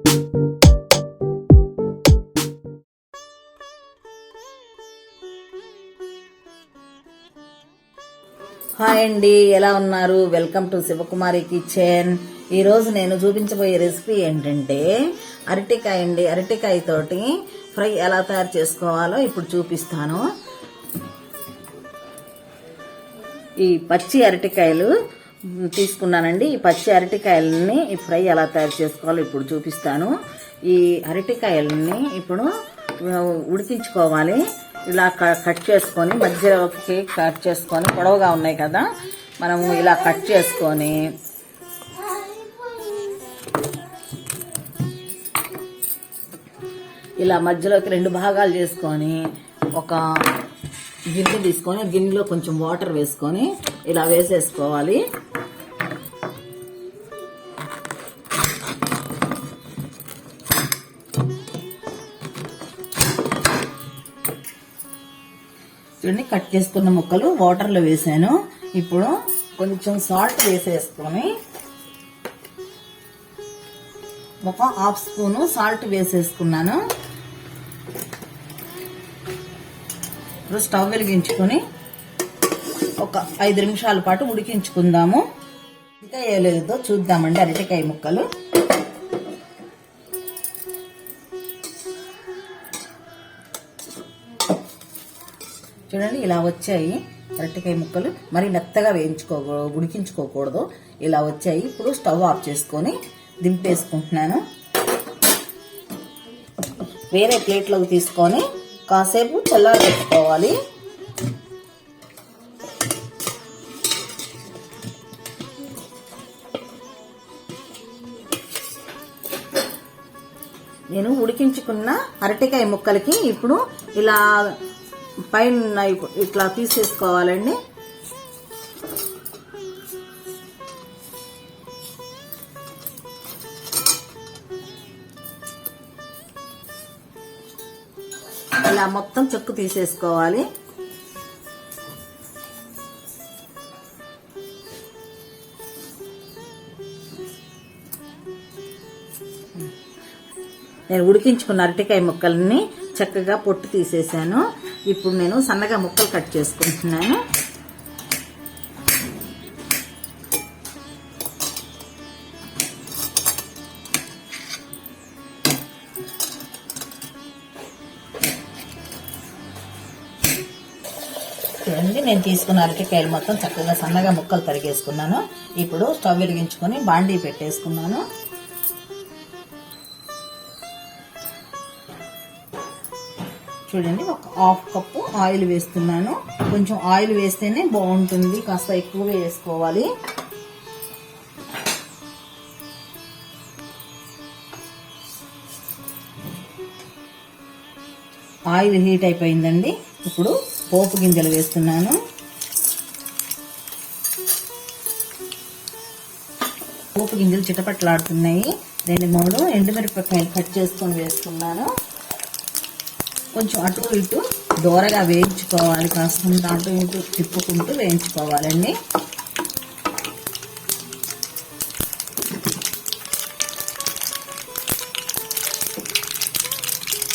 Hi అండి, ఎలా ఉన్నారు? Welcome to Shivakumari kitchen. ఈరోజు నేను చూపించబోయే రెసిపీ ఏంటంటే అరటికాయ అండి. అరటికాయ తోటి ఫ్రై ఎలా తయారు చేసుకోవాలో ఇప్పుడు చూపిస్తాను. ఈ పచ్చి అరటికాయలు తీసుకున్నానండి. ఈ పచ్చి అరటికాయలని ఈ ఫ్రై ఎలా తయారు చేసుకోవాలో ఇప్పుడు చూపిస్తాను. ఈ అరటికాయలని ఇప్పుడు ఉడికించుకోవాలి. ఇలా కట్ చేసుకొని మధ్యలోకి కట్ చేసుకొని, పొడవుగా ఉన్నాయి కదా, మనము ఇలా కట్ చేసుకొని ఇలా మధ్యలోకి 2 భాగాలు చేసుకొని ఒక గిన్నె తీసుకొని గిన్నెలో కొంచెం వాటర్ వేసుకొని ఇలా వేసేసుకోవాలి. చూడండి, కట్ చేసుకున్న ముక్కలు వాటర్లో వేసాను. ఇప్పుడు కొంచెం సాల్ట్ వేసేసుకొని ఒక హాఫ్ స్పూను సాల్ట్ వేసేసుకున్నాను. ఇప్పుడు స్టవ్ వెలిగించుకొని ఒక 5 నిమిషాల పాటు ఉడికించుకుందాము. ఇంకా ఏలేదో చూద్దామండి. అరటికాయ ముక్కలు చూడండి, ఇలా వచ్చాయి. అరటికాయ ముక్కలు మరి మెత్తగా ఉడికించుకోకూడదు, ఇలా వచ్చాయి. ఇప్పుడు స్టవ్ ఆఫ్ చేసుకొని దింపేసుకుంటున్నాను. వేరే ప్లేట్లోకి తీసుకొని కాసేపు చల్లారబెట్టుకోవాలి. నేను ఉడికించుకున్న అరటికాయ ముక్కలకి ఇప్పుడు ఇలా పైన ఇట్లా తీసేసుకోవాలండి. ఇలా మొత్తం చెక్కు తీసేసుకోవాలి. నేను ఉడికించుకున్న అరటికాయ ముక్కల్ని చక్కగా పొట్టు తీసేసాను. ఇప్పుడు నేను సన్నగా ముక్కలు కట్ చేసుకుంటున్నాను. చూడండి, నేను తీసుకున్న అరటికాయలు మొత్తం చక్కగా సన్నగా ముక్కలు తరిగేసుకున్నాను. ఇప్పుడు స్టవ్ వెలిగించుకొని బాండీ పెట్టేసుకున్నాను. చూడండి, ఒక హాఫ్ కప్పు ఆయిల్ వేస్తున్నాను. కొంచెం ఆయిల్ వేస్తేనే బాగుంటుంది, కాస్త ఎక్కువగా వేసుకోవాలి. ఆయిల్ హీట్ అయిపోయిందండి. ఇప్పుడు పోపు గింజలు వేస్తున్నాను. పోపు గింజలు చిటపట్లాడుతున్నాయి. 2-3 ఎండుమిరపకాయలు కట్ చేసుకొని వేసుకున్నాను. కొంచెం అటు ఇటు దోరగా వేయించుకోవాలి. కాస్త అటు ఇటు తిప్పుకుంటూ వేయించుకోవాలండి.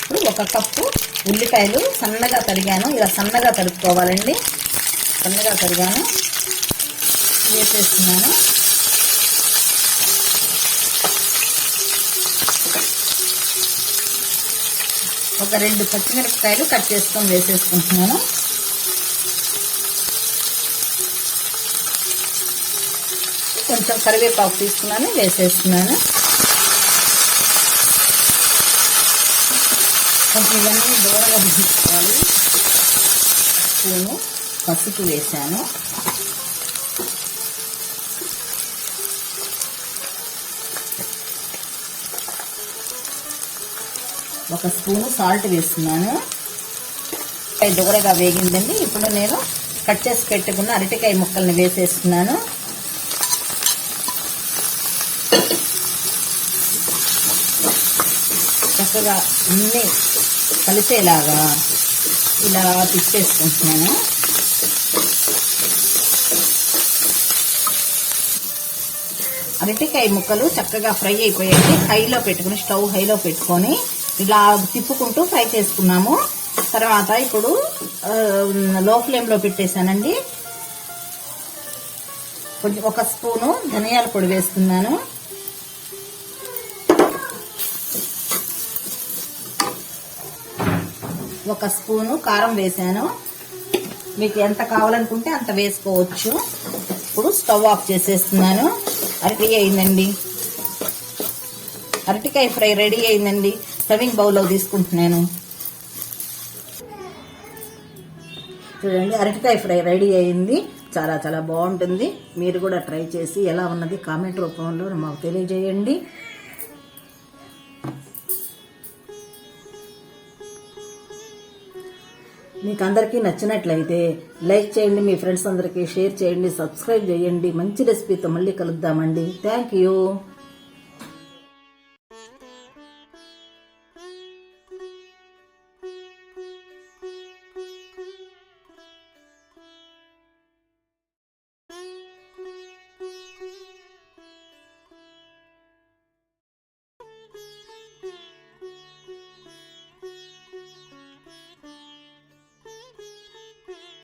ఇప్పుడు 1 కప్పు ఉల్లిపాయలు సన్నగా తరిగాను. ఇలా సన్నగా తరుక్కోవాలండి. సన్నగా తరిగాను, వేసేస్తున్నాను. ఒక 2 పచ్చిమిరపకాయలు కట్ చేసుకొని వేసేసుకుంటున్నాను. కొంచెం కరివేపాకు తీసుకున్నాను, వేసేస్తున్నాను. కొంచెం ఇవన్నీ దూరంగా దిగించుకోవాలి. స్పూను పసుపు వేసాను. ఒక స్పూను సాల్ట్ వేస్తున్నాను. దూరగా వేగిందండి. ఇప్పుడు నేను కట్ చేసి పెట్టుకున్న అరటికాయ ముక్కల్ని వేసేస్తున్నాను. చక్కగా అన్నీ కలిసేలాగా ఇలా తిప్పేసుకుంటున్నాను. అరటికాయ ముక్కలు చక్కగా ఫ్రై అయిపోయాయి. హైలో పెట్టుకుని, స్టవ్ హైలో పెట్టుకొని ఇలా తిప్పుకుంటూ ఫ్రై చేసుకున్నాము. తర్వాత ఇప్పుడు లో ఫ్లేమ్లో పెట్టేశానండి. కొంచెం 1 స్పూను ధనియాల పొడి వేస్తున్నాను. ఒక స్పూను కారం వేసాను. మీకు ఎంత కావాలనుకుంటే అంత వేసుకోవచ్చు. ఇప్పుడు స్టవ్ ఆఫ్ చేసేస్తున్నాను. అరటికాయ అయిందండి, అరటికాయ ఫ్రై రెడీ అయిందండి. సర్వింగ్ బౌల్లో తీసుకుంటున్నాను. చూడండి, అరటికాయ ఫ్రై రెడీ అయింది. చాలా చాలా బాగుంటుంది. మీరు కూడా ట్రై చేసి ఎలా ఉన్నది కామెంట్ రూపంలో మాకు తెలియజేయండి. మీకు అందరికీ నచ్చినట్లయితే లైక్ చేయండి, మీ ఫ్రెండ్స్ అందరికీ షేర్ చేయండి, సబ్స్క్రైబ్ చేయండి. మంచి రెసిపీతో మళ్ళీ కలుద్దామండి. Thank you.